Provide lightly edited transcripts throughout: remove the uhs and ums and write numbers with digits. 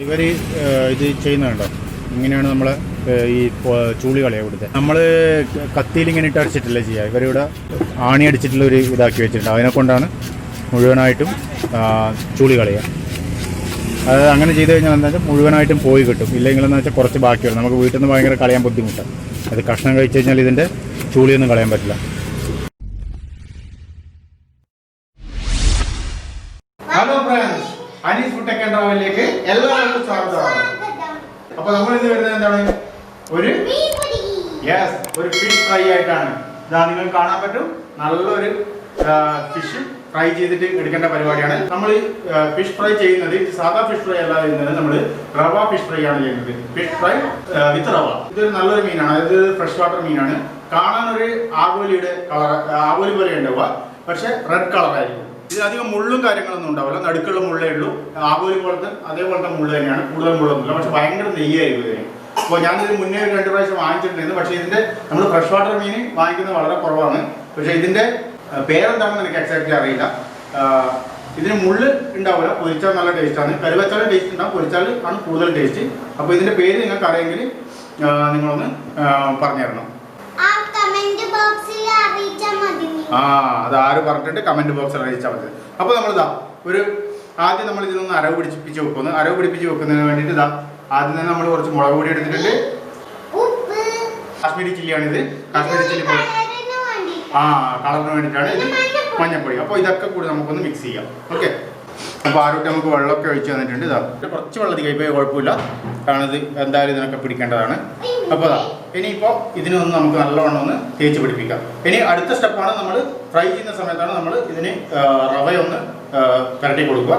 ഇവർ ഇത് ചെയ്യുന്നുണ്ടോ? ഇങ്ങനെയാണ് നമ്മൾ ഈ ചൂളി കളയുക ഇവിടുത്തെ. നമ്മൾ കത്തിയിൽ ഇങ്ങനെ ഇട്ട് അടിച്ചിട്ടില്ല ചെയ്യുക. ഇവരിവിടെ ആണി അടിച്ചിട്ടുള്ള ഒരു ഇതാക്കി വെച്ചിട്ടുണ്ട്. അതിനെ കൊണ്ടാണ് മുഴുവനായിട്ടും ചൂളി കളയുക. അത് അങ്ങനെ ചെയ്ത് കഴിഞ്ഞാൽ എന്താ വെച്ചാൽ മുഴുവനായിട്ടും പോയി കിട്ടും. ഇല്ലെങ്കിലെന്ന് വെച്ചാൽ കുറച്ച് ബാക്കിയുള്ളൂ. നമുക്ക് വീട്ടിൽ നിന്ന് ഭയങ്കര കളയാൻ ബുദ്ധിമുട്ടാണ്. അത് കഷ്ണം കഴിച്ച് കഴിഞ്ഞാൽ ഇതിൻ്റെ ചൂളിയൊന്നും കളയാൻ പറ്റില്ല. Hello friends, Anees food tech and ട്രാവലിലേക്ക് എല്ലാവർക്കും സ്വാഗതം. അപ്പോൾ നമ്മൾ ഇന്ന് വരുന്നത് എന്താണ്? ഒരു ഫിഷ് ഫ്രൈ ആയിട്ടാണ്. ഇതാ നിങ്ങൾക്ക് കാണാൻ പറ്റും, നല്ലൊരു ഫിഷ് ഫ്രൈ ചെയ്തിട്ട് എടുക്കേണ്ട പരിപാടിയാണ്. നമ്മൾ ഫിഷ് ഫ്രൈ ചെയ്യുന്നത് സാധാ ഫിഷ് ഫ്രൈ അല്ല ചെയ്യുന്നത്, നമ്മൾ റവ ഫിഷ് ഫ്രൈ ആണ് ചെയ്യുന്നത്. ഫിഷ് ഫ്രൈ വിത്ത് റവ. ഇതൊരു നല്ലൊരു മീനാണ്. ഇത് ഫ്രഷ് വാട്ടർ മീനാണ്. കാണാൻ ഒരു ആവോലിയുടെ കളർ, ആവോലി പോലെ ഉണ്ടാവുക, പക്ഷെ റെഡ് കളറായിരിക്കും. ഇതിലധികം മുള്ളും കാര്യങ്ങളൊന്നും ഉണ്ടാവില്ല, നടുക്കുള്ള മുള്ളേ ഉള്ളൂ. ആവോലി പോലത്തെ അതേപോലത്തെ മുള്ള് തന്നെയാണ്, കൂടുതൽ മുള്ളൊന്നുമില്ല. പക്ഷെ ഭയങ്കര നെയ്യായിരിക്കും ഇതിന്. അപ്പോൾ ഞാനിത് മുന്നേ 2 പ്രാവശ്യം വാങ്ങിച്ചിട്ടുണ്ടായിരുന്നു. പക്ഷേ ഇതിൻ്റെ നമ്മൾ ഫ്രഷ് വാട്ടർ മീൻ വാങ്ങിക്കുന്നത് വളരെ കുറവാണ്. പക്ഷേ ഇതിൻ്റെ പേരെന്താണെന്ന് എനിക്ക് എക്സാക്ട്ലി അറിയില്ല. ഇതിന് മുള്ള് ഉണ്ടാവില്ല. പൊരിച്ചാൽ നല്ല ടേസ്റ്റാണ്. കരുവച്ചാലും ടേസ്റ്റ് ഉണ്ടാവും, പൊരിച്ചാൽ ആണ് കൂടുതൽ ടേസ്റ്റ്. അപ്പോൾ ഇതിൻ്റെ പേര് നിങ്ങൾക്ക് അറിയെങ്കിൽ നിങ്ങളൊന്ന് പറഞ്ഞു തരണം. അത് ആര് പറഞ്ഞിട്ട് കമന്റ് ബോക്സിൽ അറിയിച്ചാൽ മതി. അപ്പോൾ നമ്മളിതാ ആദ്യം നമ്മൾ ഇതിനൊന്ന് അരവ് പിടിപ്പിച്ച് വെക്കുന്നു. അരവ് പിടിപ്പിച്ച് വെക്കുന്നതിന് വേണ്ടിയിട്ട് ഇതാ ആദ്യം തന്നെ നമ്മൾ കുറച്ച് മുളക് പൊടി എടുത്തിട്ടുണ്ട്. കാശ്മീരി ചില്ലിയാണിത്. കാശ്മീരി ചില്ലി കളറിന് വേണ്ടിയിട്ടാണ്. ഇത് മഞ്ഞപ്പൊടി. അപ്പോൾ ഇതൊക്കെ കൂടി നമുക്കൊന്ന് മിക്സ് ചെയ്യാം. ഓക്കെ. അപ്പോൾ ആരോട്ട് നമുക്ക് വെള്ളമൊക്കെ ഒഴിച്ച് തന്നിട്ടുണ്ട്. ഇതാ കുറച്ച് വെള്ളം കഴിയുമ്പോൾ കുഴപ്പമില്ല, കാരണം ഇത് എന്തായാലും ഇതിനൊക്കെ പിടിക്കേണ്ടതാണ്. അപ്പോൾ അതാ ഇനിയിപ്പോൾ ഇതിനൊന്ന് നമുക്ക് നല്ലവണ്ണം ഒന്ന് തേച്ച് പിടിപ്പിക്കാം. ഇനി അടുത്ത സ്റ്റെപ്പാണ്, നമ്മൾ ഫ്രൈ ചെയ്യുന്ന സമയത്താണ് നമ്മൾ ഇതിന് റവയൊന്ന് പുരട്ടി കൊടുക്കുക.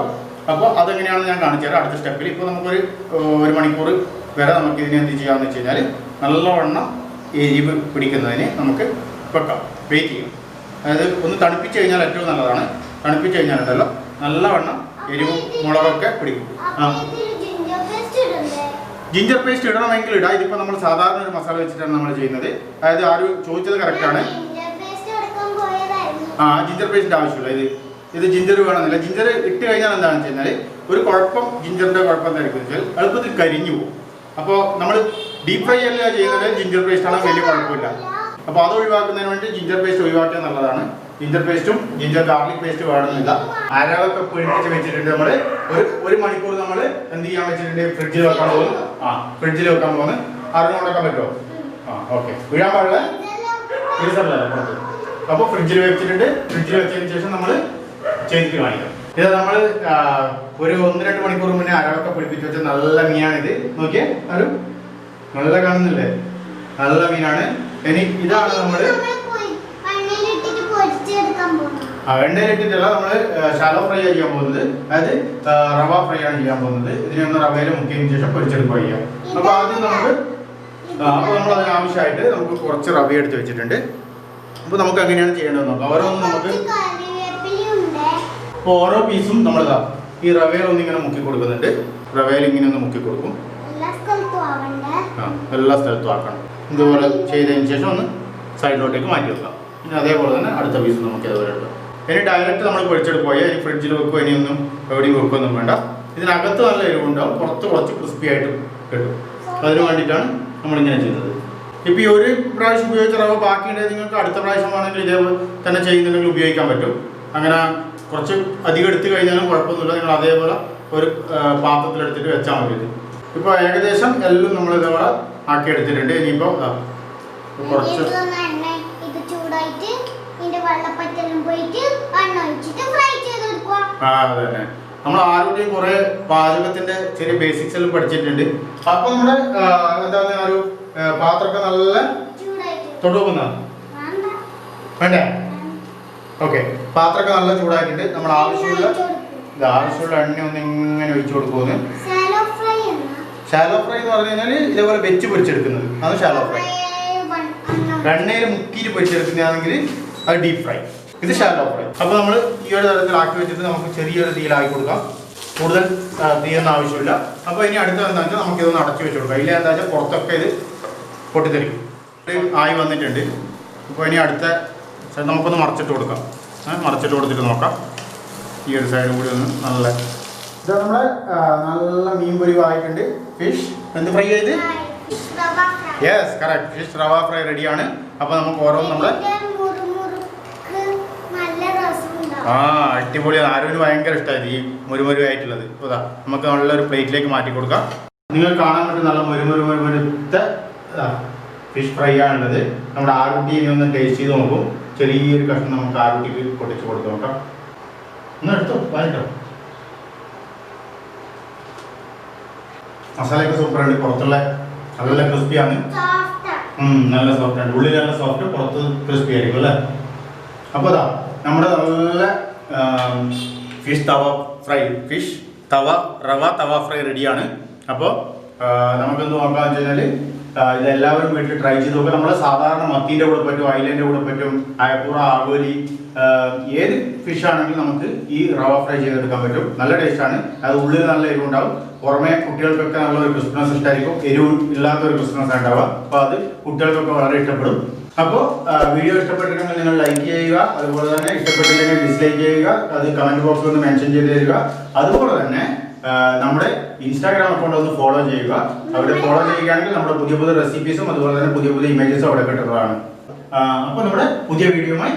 അപ്പോൾ അതെങ്ങനെയാണെന്ന് ഞാൻ കാണിച്ചു തരാം അടുത്ത സ്റ്റെപ്പിൽ. ഇപ്പോൾ നമുക്കൊരു 1 മണിക്കൂർ വരെ നമുക്ക് ഇതിനെ എന്ത് ചെയ്യാമെന്ന് വെച്ച് കഴിഞ്ഞാൽ നല്ലവണ്ണം എരിവ് പിടിക്കുന്നതിന് നമുക്ക് വെക്കാം, വെയിറ്റ് ചെയ്യും. അതായത് ഒന്ന് തണുപ്പിച്ച് കഴിഞ്ഞാൽ ഏറ്റവും നല്ലതാണ്. തണുപ്പിച്ച് കഴിഞ്ഞാലുണ്ടല്ലോ നല്ലവണ്ണം എരിവും മുളകൊക്കെ പിടിക്കും. ജിഞ്ചർ പേസ്റ്റ് ഇടണമെങ്കിൽ ഇടാം. ഇതിപ്പോൾ നമ്മൾ സാധാരണ ഒരു മസാല വെച്ചിട്ടാണ് നമ്മൾ ചെയ്യുന്നത്. അതായത് ആരും ചോദിച്ചത് കറക്റ്റാണ്. ജിഞ്ചർ പേസ്റ്റിൻ്റെ ആവശ്യമില്ല. ഇത് ജിഞ്ചർ വേണമെന്നില്ല. ജിഞ്ചർ ഇട്ട് കഴിഞ്ഞാൽ എന്താണെന്ന് വെച്ച് കഴിഞ്ഞാൽ ഒരു കുഴപ്പം, ജിഞ്ചറിൻ്റെ കുഴപ്പം എന്തായിരിക്കും വെച്ചാൽ എളുപ്പത്തിൽ കരിഞ്ഞു പോകും. അപ്പോൾ നമ്മൾ ഡീപ് ഫ്രൈ അല്ല ചെയ്യുന്നത്, ജിഞ്ചർ പേസ്റ്റ് ആണെങ്കിൽ വലിയ കുഴപ്പമില്ല. അപ്പോൾ അത് ഒഴിവാക്കുന്നതിന് വേണ്ടി ജിഞ്ചർ പേസ്റ്റ് ഒഴിവാക്കിയാൽ നല്ലതാണ്. ജിഞ്ചർ പേസ്റ്റും ജിഞ്ചർ ഗാർലിക് പേസ്റ്റ് വേണമെന്നില്ല. അരവൊക്കെ പിടിപ്പിച്ച് വെച്ചിട്ടുണ്ട്. നമ്മൾ ഒരു മണിക്കൂർ നമ്മൾ എന്ത് ചെയ്യാൻ വെച്ചിട്ടുണ്ട്? ഫ്രിഡ്ജിൽ വെക്കാൻ പോകുന്നു. ഫ്രിഡ്ജിൽ വെക്കാൻ പോകുന്നു. അറിഞ്ഞു കൊടുക്കാൻ പറ്റുമോ? ഓക്കെ. വീഴാൻ പാടില്ല, ഫ്രീസറിലല്ല പുറത്ത്. അപ്പോൾ ഫ്രിഡ്ജിൽ വെച്ചിട്ടുണ്ട്. ഫ്രിഡ്ജിൽ വെച്ചതിന് ശേഷം നമ്മൾ ചെയ്തിട്ട് കാണിക്കാം. ഇത് നമ്മൾ ഒരു 1-2 മണിക്കൂർ മുന്നേ അരവൊക്കെ പിടിപ്പിച്ച് വെച്ച നല്ല മീനാണിത്. നോക്കിയേ, ഒരു നല്ല കാണുന്നില്ലേ? നല്ല മീനാണ്. ഇനി ഇതാണ് നമ്മൾ എണ്ണയിലിട്ടിട്ടല്ല, നമ്മൾ ഷാലോ ഫ്രൈ ആണ് ചെയ്യാൻ പോകുന്നത്. അതായത് റവ ഫ്രൈ ആണ് ചെയ്യാൻ പോകുന്നത്. ഇതിനെ ഒന്ന് റവയിൽ മുക്കിയതിന് ശേഷം പൊരിച്ചെടുക്കുക ചെയ്യാം. അപ്പോൾ ആദ്യം നമ്മൾ അതിനാവശ്യമായിട്ട് നമുക്ക് കുറച്ച് റവ എടുത്ത് വെച്ചിട്ടുണ്ട്. അപ്പോൾ നമുക്ക് എങ്ങനെയാണ് ചെയ്യേണ്ടതെന്ന് നോക്കാം. ഓരോന്നും നമുക്ക് ഇപ്പോൾ ഓരോ പീസും നമ്മളിതാ ഈ റവയിൽ ഒന്നിങ്ങനെ മുക്കി കൊടുക്കുന്നുണ്ട്. റവയിൽ ഇങ്ങനെ ഒന്ന് മുക്കി കൊടുക്കും. എല്ലാ സ്ഥലത്തും ആക്കണം. ഇതുപോലെ ചെയ്തതിന് ശേഷം ഒന്ന് സൈഡിലോട്ടേക്ക് മാറ്റി വെക്കാം. പിന്നെ അതേപോലെ തന്നെ അടുത്ത പീസ് നമുക്ക് ഇതുപോലെ എടുക്കാം. ഇനി ഡയറക്റ്റ് നമ്മൾ പൊരിച്ചെടുക്കുക. ഇനി ഫ്രിഡ്ജിൽ വെക്കുക, ഇനിയൊന്നും എവിടെയും വെക്കുകയൊന്നും വേണ്ട. ഇതിനകത്ത് നല്ല എരിവുണ്ടാവും, പുറത്ത് കുറച്ച് ക്രിസ്പി ആയിട്ട് കിട്ടും. അതിന് വേണ്ടിയിട്ടാണ് നമ്മളിങ്ങനെ ചെയ്യുന്നത്. ഇപ്പോൾ ഈ ഒരു പ്രാവശ്യം ഉപയോഗിച്ച റവ ബാക്കിയുണ്ടെങ്കിൽ നിങ്ങൾക്ക് അടുത്ത പ്രാവശ്യം ആണെങ്കിൽ ഇതേപോലെ തന്നെ ചെയ്യുന്നുണ്ടെങ്കിൽ ഉപയോഗിക്കാൻ പറ്റും. അങ്ങനെ കുറച്ച് അധികം എടുത്തു കഴിഞ്ഞാലും കുഴപ്പമൊന്നുമില്ല. നിങ്ങൾ അതേപോലെ ഒരു പാത്രത്തിലെടുത്തിട്ട് വെച്ചാൽ മതി. ഇപ്പോൾ ഏകദേശം എല്ലാം നമ്മൾ ഇതേപോലെ ആക്കി എടുത്തിട്ടുണ്ട്. ഇനിയിപ്പോൾ കുറച്ച് അതെ തന്നെ നമ്മൾ ആരോഗ്യം കുറേ പാചകത്തിന്റെ ചെറിയ ബേസിക്സ് എല്ലാം പഠിച്ചിട്ടുണ്ട്. അപ്പൊ നമ്മുടെ എന്താണ് ഒരു പാത്രമൊക്കെ നല്ല തൊടുക്കുന്ന വേണ്ടേ? ഓക്കെ. പാത്രമൊക്കെ നല്ല ചൂടാക്കിയിട്ട് നമ്മൾ ആവശ്യമുള്ള എണ്ണ ഒന്ന് ഇങ്ങനെ ഒഴിച്ചു കൊടുക്കുന്നത്. ഷാലോ ഫ്രൈ എന്ന് പറഞ്ഞു കഴിഞ്ഞാൽ ഇതേപോലെ വെച്ച് പൊരിച്ചെടുക്കുന്നത് അത് ഷാലോ ഫ്രൈ. എണ്ണയിൽ മുക്കിയിട്ട് പൊരിച്ചെടുക്കുന്നതാണെങ്കിൽ അത് ഡീപ് ഫ്രൈ. ഇത് ഷാലോ ഫ്രൈ. അപ്പോൾ നമ്മൾ ഈ ഒരു തരത്തിലാക്കി വെച്ചിട്ട് നമുക്ക് ചെറിയൊരു തീയിലാക്കി കൊടുക്കാം. കൂടുതൽ തീയൊന്നും ആവശ്യമില്ല. അപ്പോൾ ഇനി അടുത്ത എന്താ വെച്ചാൽ നമുക്കിതൊന്ന് അടച്ചു വെച്ച് കൊടുക്കാം. ഇല്ല എന്താ വെച്ചാൽ പുറത്തൊക്കെ ഇത് പൊട്ടിത്തെറിക്കും. ആയി വന്നിട്ടുണ്ട്. അപ്പോൾ ഇനി അടുത്ത നമുക്കൊന്ന് മറച്ചിട്ട് കൊടുക്കാം. മറച്ചിട്ട് കൊടുത്തിട്ട് നോക്കാം. ഈ ഒരു സൈഡും കൂടി ഒന്ന് നല്ല ഇത് നമ്മുടെ നല്ല മീൻ പൊരിവായിട്ടുണ്ട്. ഫിഷ് എന്ത് ഫ്രൈ ചെയ്ത്? യെസ് കറക്റ്റ്, ഫിഷ് റവ ഫ്രൈ റെഡിയാണ്. അപ്പോൾ നമുക്ക് ഓരോന്നും നമ്മുടെ അടിപൊളിയാണ്. ആരോഗ്യം ഭയങ്കര ഇഷ്ടമായിരുന്നു ഈ മുരുമുരുവായിട്ടുള്ളത്. അതാ നമുക്ക് നല്ലൊരു പ്ലേറ്റിലേക്ക് മാറ്റി കൊടുക്കാം. നിങ്ങൾ കാണാൻ പറ്റും നല്ല മുരുമുരുത്ത ഫിഷ് ഫ്രൈ ആണുള്ളത്. നമ്മുടെ ആറുട്ടി ഇനി ഒന്ന് ടേസ്റ്റ് ചെയ്ത് നോക്കും. ചെറിയൊരു കഷ്ണം നമുക്ക് ആറുട്ടിക്ക് പൊട്ടിച്ച് കൊടുത്ത് നോക്കാം. ഒന്ന് എടുത്തോ, വാങ്ങിട്ടോ. മസാലയൊക്കെ സൂപ്പറുണ്ട്. പുറത്തുള്ള നല്ല ക്രിസ്പിയാണ്, നല്ല സോഫ്റ്റ് ആണ്. ഉള്ളിൽ നല്ല സോഫ്റ്റ്, പുറത്ത് ക്രിസ്പി ആയിരിക്കും അല്ലേ. അപ്പോൾ അതാ നമ്മുടെ നല്ല ഫിഷ് തവ ഫ്രൈ, ഫിഷ് തവ റവ തവ ഫ്രൈ റെഡിയാണ്. അപ്പോൾ നമുക്കെന്ത് നോക്കാന്ന് വെച്ച് കഴിഞ്ഞാൽ ഇതെല്ലാവരും വീട്ടിൽ ട്രൈ ചെയ്ത് നോക്കുക. നമ്മൾ സാധാരണ മത്തീൻ്റെ കൂടെ പറ്റും, ഐലൻ്റെ കൂടെ പറ്റും, അയപ്പൂറ, ആഗോലി, ഏത് ഫിഷ് ആണെങ്കിലും നമുക്ക് ഈ റവ ഫ്രൈ ചെയ്തെടുക്കാൻ പറ്റും. നല്ല ടേസ്റ്റാണ്. അത് ഉള്ളിൽ നല്ല എരിവുണ്ടാവും, പുറമെ കുട്ടികൾക്കൊക്കെ നല്ലൊരു ക്രിസ്മസ് ഇഷ്ടമായിരിക്കും. എരിവ് ഇല്ലാത്തൊരു ക്രിസ്മസ് ഉണ്ടാവുക. അപ്പോൾ അത് കുട്ടികൾക്കൊക്കെ വളരെ ഇഷ്ടപ്പെടും. അപ്പോൾ വീഡിയോ ഇഷ്ടപ്പെട്ടിട്ടുണ്ടെങ്കിൽ നിങ്ങൾ ലൈക്ക് ചെയ്യുക. അതുപോലെ തന്നെ ഇഷ്ടപ്പെട്ടില്ലെങ്കിൽ ഡിസ്ലൈക്ക് ചെയ്യുക. അത് കമൻറ്റ് ബോക്സിൽ ഒന്ന് മെൻഷൻ ചെയ്ത് തരിക. അതുപോലെ തന്നെ നമ്മുടെ ഇൻസ്റ്റാഗ്രാം അക്കൗണ്ട് ഒന്ന് ഫോളോ ചെയ്യുക. അവിടെ ഫോളോ ചെയ്യുകയാണെങ്കിൽ നമ്മുടെ പുതിയ പുതിയ റെസിപ്പീസും അതുപോലെ തന്നെ പുതിയ പുതിയ ഇമേജസും അവിടെ കിട്ടുന്നതാണ്. അപ്പോൾ നമ്മുടെ പുതിയ വീഡിയോയുമായി